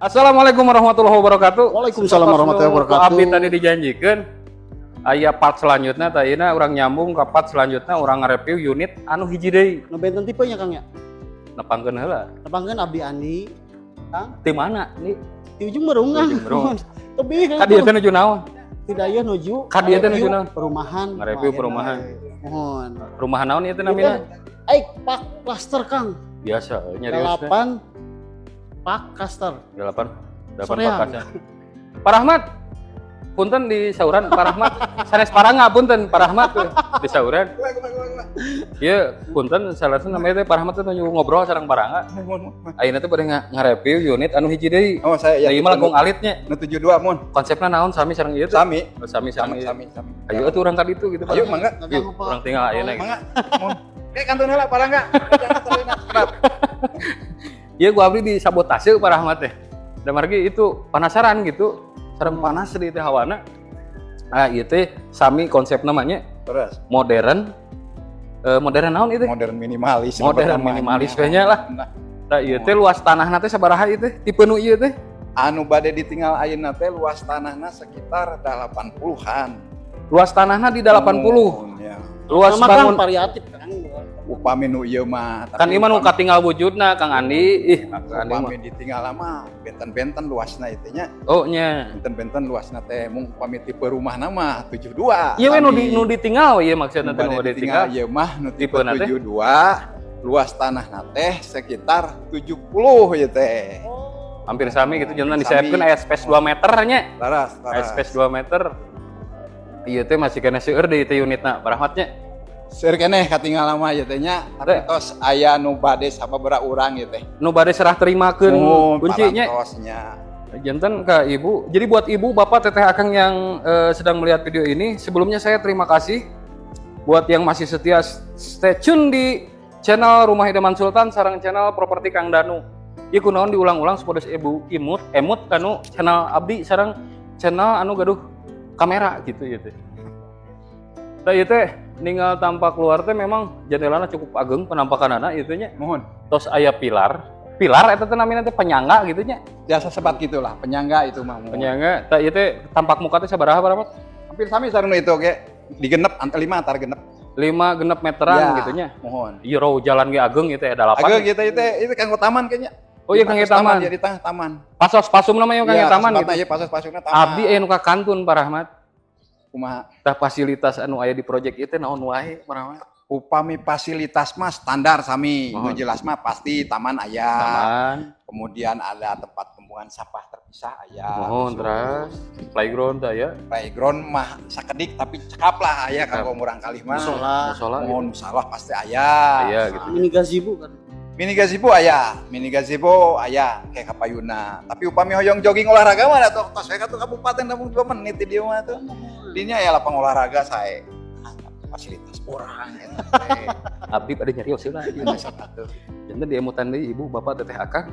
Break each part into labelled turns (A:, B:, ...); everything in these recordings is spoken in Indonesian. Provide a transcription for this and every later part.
A: Assalamualaikum warahmatullahi wabarakatuh.
B: Waalaikumsalam warahmatullahi wabarakatuh.
A: Abdi tadi dijanjikan aya part selanjutnya tadina orang nyambung ke part selanjutnya orang nge-review unit anu hiji deui.
B: Nu benten tipenya Kang ya?
A: Nepangkeun heula.
B: Nepangkeun Abdi Andi. Kang,
A: Ti mana? Ni
B: di ujung Merungan.
A: Ujung Merungan.
B: Tapi
A: ka dieu teh nuju naon?
B: tidak ya nuju.
A: Ka dieu teh nuju naon?
B: Perumahan.
A: Nge-review perumahan.
B: Mohon.
A: Perumahan naon ieu teh namina?
B: Pak Cluster Kang.
A: Biasa nyarios teh.
B: 8 Pak Cluster.
A: 8
B: Soreang.
A: pakasnya. Pak Rahmat. Punten di sauran Pak Rahmat. Sanes parangga punten Pak Rahmat tuh di sauran. Iya, punten salasna namanya teh Pak Rahmat teh ngobrol sareng parangga. Ayeuna teh bade ngareview unit anu hiji deui.
C: Oh, saya ya.
A: Ieu mah langkung alitnya.
C: Nu 72 mun.
A: Konsepna naon sami sareng ieu teh?
C: Sami.
A: Oh, sami.
C: Sami.
A: Ayo atuh urang ka ditu gitu.
C: Ayo mangga.
A: Yuk, urang tinggal ayeuna.
C: Mangga. Mun. Kayak kantun heula parang enggak?
A: Iya gua abdi disabotase Pak Rahmat teh. Dan margi itu penasaran gitu. Sareng panas di teh hawana. Nah, ieu teh sami konsep namanya
C: Terus.
A: modern. Modern naon ieu teh?
C: Modern minimalis.
A: Modern minimalis we nya lah. Tah ieu teh luas tanahna teh sabaraha ieu teh? Tipe nu ieu teh?
C: Anu bade ditinggal ayeuna teh luas tanahna sekitar 80-an.
A: Luas tanahna di 80.
C: Ya.
A: Luas
B: Nama
A: bangun
B: Kang variatif Kang.
C: Upami nu ieu mah.
A: kan ieu mah nu katinggal wujudna Kang Andi. Kang Andi mah.
C: Upami ditinggal mah benten-benten luasna ieu teh nya.
A: Oh nya.
C: Benten-benten luasna teh mung upami tipe rumahna mah 72.
A: Ieu we nu ditinggal ieu maksudna teh nu ditinggal.
C: Ieu mah nu tipe
A: Tipena teh?
C: 72. Luas tanahna teh sekitar 70 ieu teh.
A: Hampir sami gitu jangan
C: Sami.
A: disiapkeun aya space 2 meter nya.
C: Laras.
A: Aya space 2 meter. Ieu teh masih kena seueur deui teh unitna Pak Rahmat nya.
C: Seueur keneh katinggalan mah ieu teh nya. Tapi tos aya nu bade sababaraha urang ieu teh.
A: Nu bade serah terimakeun kuncinya.
C: Parantosnya.
A: Jantan ke Ibu. Jadi buat Ibu, Bapak, Teteh Akang yang sedang melihat video ini, sebelumnya saya terima kasih buat yang masih setia stay tune di channel Rumah Idaman Sultan sareng channel Properti Kang Danu. Ieu kunaon diulang-ulang supaya Ibu emut anu channel abdi sareng channel anu gaduh kamera gitu ya teh. Tah ieu teh ninggal tampak luar teh memang jendelana cukup ageng penampakanana ieu teh nya.
C: Mohon.
A: Tos aya pilar eta teh namina teh penyangga gitu nya.
C: Biasa sebat gitulah, penyangga itu mah.
A: Penyangga, tah ieu teh tampak muka teh sabaraha Pak Rahmat?
C: Hampir sami sareng itu ge. Digenep antar 5 antar genep.
A: 5 genep meteran
C: Ya,
A: gitu nya.
C: Mohon.
A: Ieu row jalan ge ageng ieu teh ada 8.
C: Agak gitu itu kanggo taman kayaknya.
A: Oh iya kangge taman.
C: Ya di tengah taman.
A: Pasos pasum namanya kangge taman gitu.
C: Iya, pasos-pasosna taman.
A: Abdi aya nu ka kantun Pak Rahmat.
C: Kumaha?
A: Tah fasilitas anu aya di project ieu teh naon wae Pak Rahmat?
C: Upami fasilitas mah standar sami.
A: Mohon.
C: Nu jelas mah pasti taman aya.
A: Taman.
C: Kemudian ada tempat pembuangan sampah terpisah aya.
A: Mohon terus playground teh ya.
C: Playground mah sakedik tapi cekap lah aya kanggo murang kalih mah.
A: Musola
C: Mohon
A: gitu.
C: musalah pasti aya.
A: Aya gitu.
B: Ini gazebo kan.
C: Mini gazebo aya kayak kapayuna. Tapi upami hoyong jogging olahraga mah atuh tos we ka tuh kabupaten namun 2 menit di dieu mah tuh. Dinya aya lapang olahraga sae. Fasilitas orang eta teh.
A: Abdi pada nyarios heula ieu mah atuh. Janten di emutan deui Ibu, Bapak, Teteh Akang.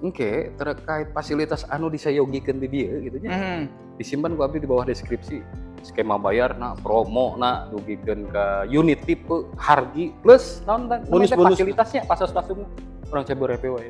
A: Engke terkait fasilitas anu disayogikeun di dieu gitu nya. Disimpan ku abdi di bawah deskripsi. Skema bayar na promo na dugikeun ka unit tipe hargi plus naon teh
B: Bonus
A: fasilitasnya pasos-pasumna urang coba review wae.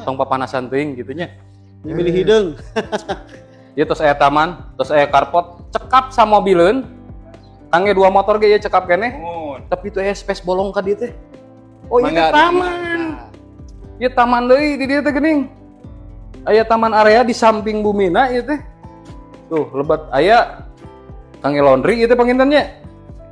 A: Tong papanasan teuing gitu nya.
B: Milih hideung.
A: Ieu tos aya taman, tos aya carport, cekap sa mobileun. Kangge 2 motor ge ieu cekap keneh. Tapi itu aya space bolong ka dieu teh. Oh ieu teh taman. Ieu taman deui di dieu teh geuning. Aya taman area di samping bumina ieu teh. Tuh lebat aya kangge laundry ieu teh pangintennya.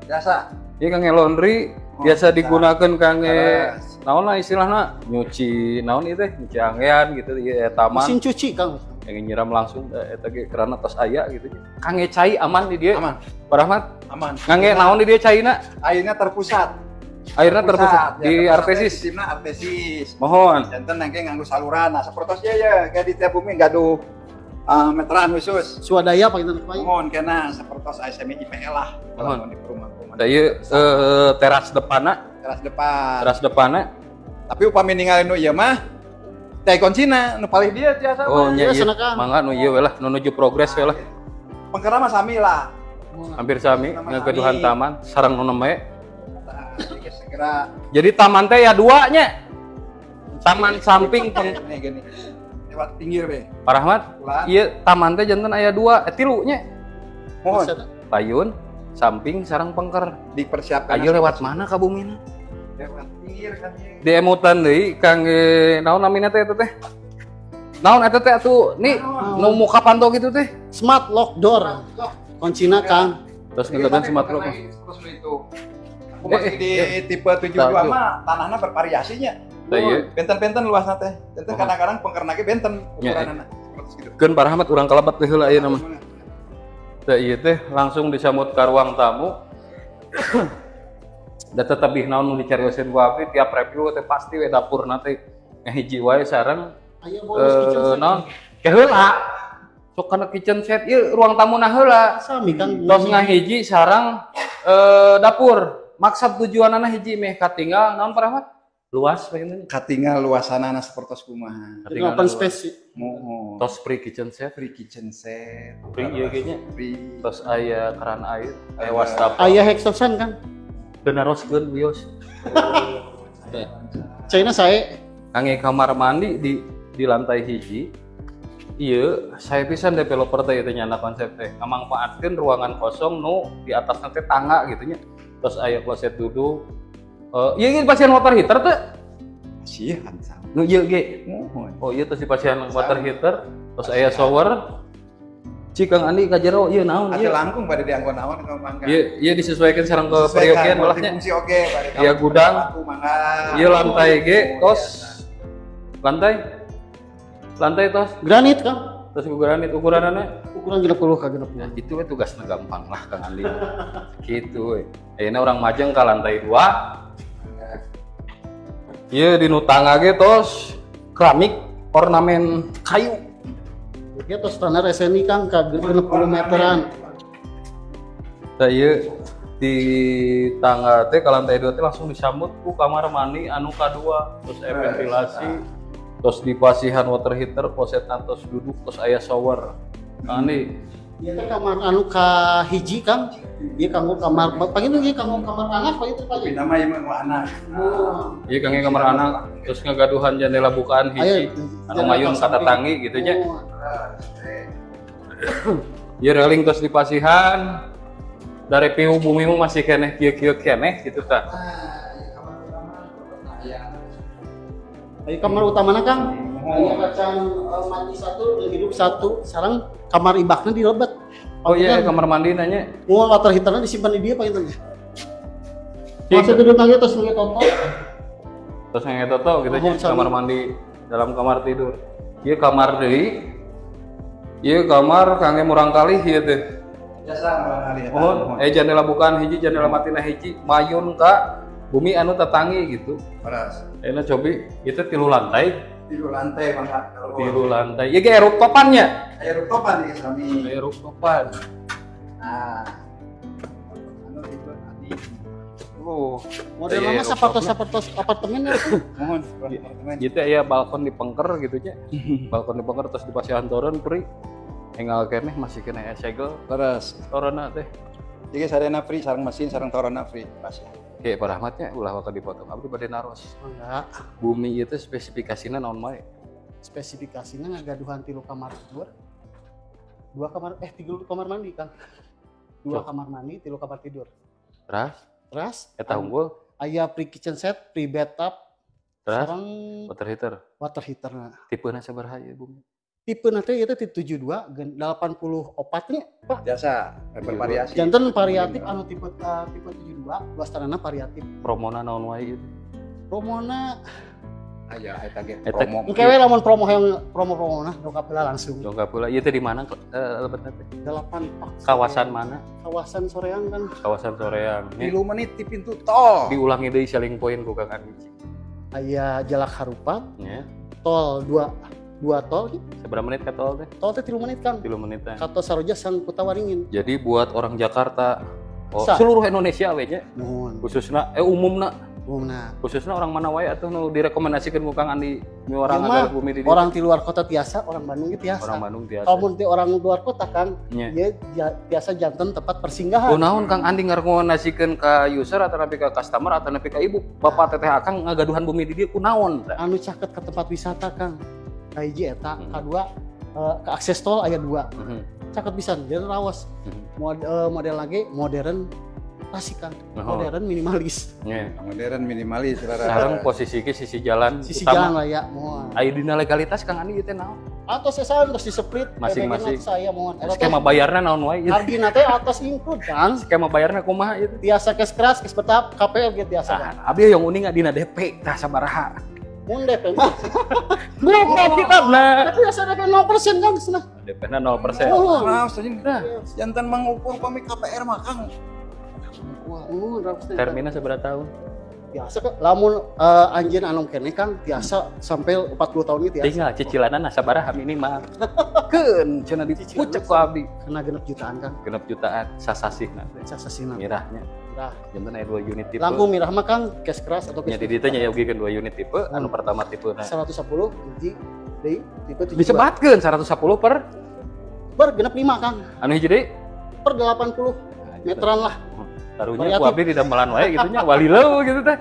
C: Biasa.
A: Ieu kangge laundry biasa digunakeun kangge naon lah istilahna nyuci naon ieu teh nyuci anggean gitu ieu taman.
B: Mesin cuci Kang.
A: Yang nyiram langsung eta ge kerana tos aya gitu. Kangge cai aman di dieu.
C: Aman.
A: Pak Rahmat.
C: Aman.
A: Kangge naon di dieu caina?
C: Airnya terpusat.
A: Airna terpusat di artesis.
C: Sistemna artesis.
A: Mohon.
C: Janten nangke nganggo saluran. Nah, sapertos ya kayak di tiap bumi gaduh meteran khusus.
B: Swadaya pakai apa?
C: Mohon kena sapertos ASMI IPL lah.
A: Mohon.
C: Di perumahan-perumahan.
A: Da ieu teras depanna,
C: Teras depan.
A: teras depanna.
C: Tapi upami ninggalin nu ieu mah teh kuncina nu palih dia tiasa.
A: Oh nya ieu.
B: Silakan.
A: Mangga nu ieu we lah, nu nuju progres we lah.
C: Pengkera mah sami lah.
A: Hampir sami ngageduhan taman sareng nu nembe.
C: Segera
A: Jadi taman teh ya 2 nya. Taman samping
C: gini. lewat pinggir be.
A: Pak Rahmat,
C: Ulah.
A: iya taman teh jantan aya 2, 3 nya.
C: Mohon
A: Payun, samping, sarang pengker.
C: dipersiapkan.
A: Ayo lewat mana ka bumina?
C: Lewat pinggir kan ya.
A: Di emutan deui kangge naon namina teh eta teh? Naon eta teh atuh? Nih, nu muka pantau gitu teh.
B: Smart lock door. Kuncina Kang.
A: Terus ngeudeun smart lock.
C: Terus itu. Aku masih di tipe 72 mah tanahnya bervariasinya.
A: Tah ieu.
C: Benten-benten luasna teh. Benten kadang-kadang pengkerna ge benten ukuranana. Terus gitu.
A: Keun Pak Rahmat urang kalabat teh heula ayeuna mah. Tah ieu teh langsung disambut ka ruang tamu. Da tetep naon nu dicarioseun ku abdi tiap review teh pasti we dapurna teh ngahiji wae sareng
B: Aya bonus kitchen set.
A: naon? Ke heula. Sok kana kitchen set ieu ruang tamuna heula.
B: Sami Kang.
A: Tos ngahiji sareng dapur. Maksud tujuanana hiji meh katinggal naon Pak Rahmat? Luas pengen.
C: Katingal luasanana sapertos kumaha.
B: Dengan open space.
C: Mohon.
A: Tos free kitchen set.
C: Free kitchen set.
A: Free ieu ge nya.
C: Free.
A: Tos aya keran air, aya wastafel.
B: Aya hexosan Kang.
A: Teu naroskeun wios.
B: China saya
A: Kangge kamar mandi di lantai hiji. Ieu saya pisan developer teh teh nyana konsep teh. Ngamangpaatkeun ruangan kosong nu di atasna teh tangga gitu nya. Terus aya kloset duduk. Ieu ge pasien water heater teh.
C: Sihan sama.
A: Nu ieu ge.
C: Mohon.
A: Oh iya terus si pasien water heater. Terus aya shower. Cik Kang Andi ka jero ieu naon
C: Ate
A: ieu?
C: langkung pada dianggo naon ka mangga.
A: Ieu disesuaikan sareng ke periokean balahnya.
C: Fungsi oge pada
A: Iya, gudang.
C: Aku mangga.
A: Ieu lantai ge tos lantai tos
B: granit Kang.
A: terus ukuranana
B: Ukuran 60 ka 60.
A: nah gitu we tugasna gampang lah Kang Andi gitu we ayeuna urang majeng ka lantai 2 ieu di nu tangga ge tos keramik ornamen kayu
B: Ieu tos standar SNI Kang ka 60 meteran.
A: da ieu di tangga teh ka lantai 2 teh langsung disambut ku kamar mandi anu kadua terus aya ventilasi terus di pasihan water heater klosetna tos duduk terus aya shower Kang Andi
B: Ieu teh kamar anu ka hiji Kang. Ieu kanggo kamar paginu ieu kanggo kamar anak pagi teh pagi.
C: Tapi nama ieu mah anak.
A: iya kangge kamar anak terus ngagaduhan jendela bukaan hiji anu mayun kata tangi gitu nya ieu railing terus di pasihan dari pihu bumi mu masih keneh kieu-kieu keneh gitu tah
B: Ayo kamar utamana Kang. Aya kacang mandi satu, hidup satu, sareng kamar ibakna dilebet.
A: oh iya kamar mandi nanya
B: Mau water heaternya disimpan di dia Pak itu.
A: Cik.
B: Masih duduk lagi terus ngeliat toto.
A: terus ngetoto gitu nya
B: Oh, sama.
A: kamar mandi dalam kamar tidur ieu kamar deui ieu kamar kangge murang kali ieu teh
C: Biasa kali ya.
A: mohon jendela bukaan hiji jendela matina hiji mayun ka bumi anu tetangi gitu
C: Paras.
A: enak cobi itu 3 lantai
C: Tidur lantai mangga.
A: 3 lantai ieu ge rooftop-annya
C: Aya rooftop-an ieu sami.
A: aya rooftop-an
C: Nah. Anu tipe tadi.
A: oh
B: Model
A: Iya,
B: lama
A: rooftop.
B: sapartos apartemen ya.
C: Mohon apartemen.
A: gitu ya balkon di pengker gitu nya balkon di pengker terus di pasihan toren peri enggal keneh masih kena segel
C: Paras.
A: torana teh
C: Jadi sadayana free sareng mesin sareng torana free pasti.
A: Oke, Pak Rahmatnya ulah waktu dipotong abdi bade naros
B: Enggak.
A: bumi itu spesifikasinya naon wae
B: Spesifikasinya ngagaduhan 3 kamar tidur. 2 kamar 3 kamar mandi Kang. 2
A: Cok.
B: kamar mandi, 3 kamar tidur.
A: terus
B: Terus
A: eta unggul
B: aya pre kitchen set, pre bathtub,
A: terus
B: sareng
A: water heater
B: water heaterna.
A: tipena sabaraha ieu bumi
B: Tipe nanti itu 72 80 opatnya Pak.
C: Biasa bervariasi.
B: Janten variatif anu tipe 72 luasanana variatif.
A: promona naon wae ieu
B: Promona
C: Aya eta ge
A: Eta-
C: promo.
B: engke we lamun promo yang promo-promona dongkap heula langsung.
A: dongkap heula ieu teh di mana lebetna teh
B: 8 pak.
A: kawasan mana
B: Kawasan Soreang kan.
A: kawasan Soreang
C: 3 menit di pintu tol.
A: diulangi deui selling point ku Kang Andi
B: Aya Jalak Harupat,
A: nya
B: tol 2 tol gitu.
A: seberapa menit ka tol teh
B: Tol teh 3 menit kan.
A: 3 menitan
B: Kato Saroja sang Kutawaringin.
A: jadi buat orang Jakarta
B: Bisa.
A: seluruh Indonesia we nya
B: Nuhun.
A: khususna umumna
B: Umumna.
A: khususnya orang mana wae atuh nu direkomendasikan ku Kang Andi mi orang
B: Ieu mah
A: agak bumi di dieu.
B: orang di luar kota tiasa, orang Bandung ge tiasa.
A: orang Bandung biasa
B: Kalau mun teh orang luar kota kan,
A: Nya.
B: dia biasa janten tempat persinggahan.
A: oh naon Kang Andi ngarekomendasikeun ka user atau nepi ka customer atau nepi ka ibu bapak teteh akang ngagaduhan bumi di dieu ku naon teh
B: Anu caket ke tempat wisata Kang. kahiji eta, kadua ke akses tol aya 2. Caket pisan, jadi rawas. Model lagi modern klasik kan. Modern minimalis.
C: Modern minimalis
A: Sekarang posisi ke sisi jalan
B: Sisi
A: utama.
B: jalan lah ya, mohon.
A: Aya dina legalitas Kang Andi teh naon?
B: Atas sesan terus di-split
A: Masing-masing.
B: saya mohon.
A: Skema bayarna naon wae ieu?
B: Hargina teh atas include kan.
A: Skema bayarna kumaha ieu?
B: Biasa kes keras, kes betap, KPL gitu biasa kan.
A: Abdi yang uning dina DP tah sabaraha?
B: Mun DP mah.
A: Belum kitabna.
B: Tapi biasa DP 0% kan cenah.
A: DP-na 0%.
B: Oh.
C: Maaf saja jantan mengukur pami KPR mah Kang.
B: Wah,
A: Termina seberapa tahun?
B: biasa kan lamun anjeun anu keneh Kang biasa sampai 40 tahun gitu ya.
A: Tinggal cicilanna sabaraha minimal. Keun cenah dipucek ku abdi.
B: Kena 6 jutaan Kang.
A: 6 jutaan sasasihna.
B: Sasasina.
A: Mirahnya.
B: Mirah.
A: Jantan aya 2 unit tipe.
B: Lampu mirah mah Kang cash keras atau
A: nya
B: cash.
A: di ditu nya yogikeun 2 unit tipe, anu pertama tipena
B: 110 hiji deui tipe 7.
A: disebatkeun 110 per
B: Ber genep 5 Kang.
A: anu hiji deui
B: Per 80 meteran lah.
A: taruhnya ku abdi di damelan wae gitu nya walileu gitu teh.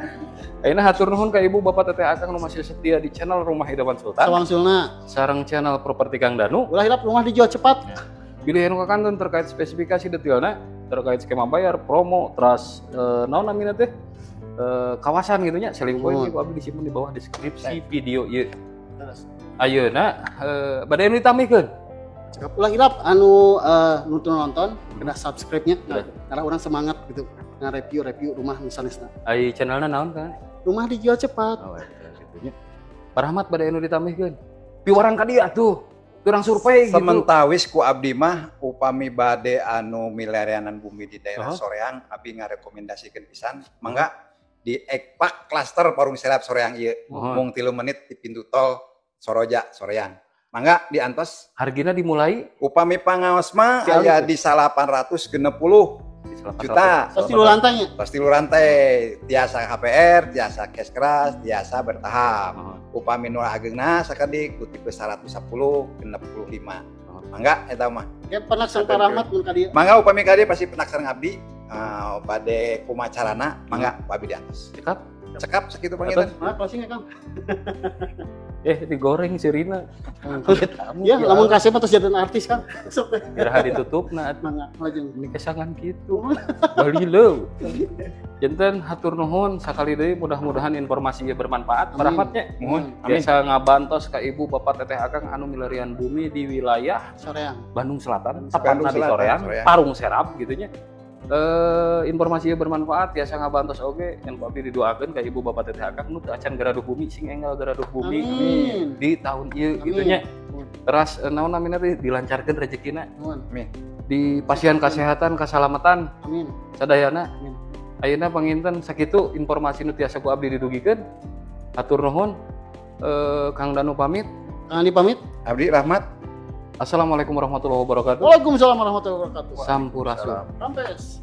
A: Ayeuna hatur nuhun ka Ibu Bapak Teteh Akang nu masih setia di channel Rumah Idaman Sultan
B: Sawangsulna.
A: sareng channel Properti Kang Danu.
B: Ulah hilap rumah dijual cepat.
A: Pilih anu kakantun terkait spesifikasi detailna, terkait skema bayar, promo, terus naon namina teh kawasan gitu nya. Selling point ieu abdi disimpen di bawah deskripsi video ieu. Ayeuna bade anu ditamihkeun.
B: Cakap ulah hilap anu nonton kena subscribe-nya karena orang semangat gitu nge-review rumah misalnya.
A: Ai channelna naon kan?
B: Rumah dijual cepat.
A: Oh, gitu nya. Pak Rahmat bade anu ditamihkeun. Piwarang ka dieu atuh. Kurang survei gitu.
C: Sementawis ku abdi mah upami bade anu milarianan bumi di daerah Soreang abdi ngarekomendasikeun pisan mangga di Ekpak Cluster Parung Serap Soreang ieu mung 3 menit di pintu tol Soroja Soreang. Mangga diantos
A: Hargina dimulai
C: upami pangaos mah aya di 860
A: di 800.
C: juta.
B: Pasti lu lantainya.
C: Pasti lu rantai tiasa KPR, tiasa cash keras, tiasa bertahap. Upami nu ageungna sakadi ku tipe 110 genep 65. Mangga eta mah.
B: Ya pernah sang Pak Rahmat mun ka dieu.
C: Mangga upami ka dieu pasti penak sareng abdi bade kumacarana mangga abdi diatos.
A: Cekap.
C: Cekap sakitu pangitan.
B: Nah, closing ya Kang.
A: Digoreng si Rina.
B: Ya, lamun kasih mah terus jadi artis Kang. Sok.
A: Kira ditutupna
B: Mangga lajeng.
A: ini kesangan gitu. Balilo. Janten hatur nuhun sakali deui mudah-mudahan informasi ieu bermanfaat. Pak Rahmatnya.
C: Mohon.
A: Biasa ngabantos ka Ibu Bapak Teteh Akang anu milarian bumi di wilayah
B: Soreang.
A: Bandung Selatan,
C: Bandung
A: tepatna di
C: Selatan,
A: Soreang,
C: Soreang.
A: Parung Serap gitu nya. Informasi ieu bermanfaat biasa ngabantos oge yang abdi didoakeun ka Ibu Bapak Teteh Akang nu teu acan garaduh bumi sing enggal garaduh bumi
B: Amin.
A: di tahun ieu
B: Amin.
A: gitu nya. Teras naon namina teh dilancarkeun rezekina
B: Amin.
C: Amin.
A: di pasien kesehatan kasalamatan
B: Amin.
A: sadayana.
B: Amin.
A: Ayeuna panginten sakitu informasi nu tiasa ku abdi didugikeun. Hatur nuhun. Kang Danu pamit.
B: Kang Andi pamit.
C: Abdi Rahmat.
A: Assalamualaikum warahmatullahi wabarakatuh.
B: Waalaikumsalam warahmatullahi wabarakatuh.
A: Sampurasun.
B: Rampes.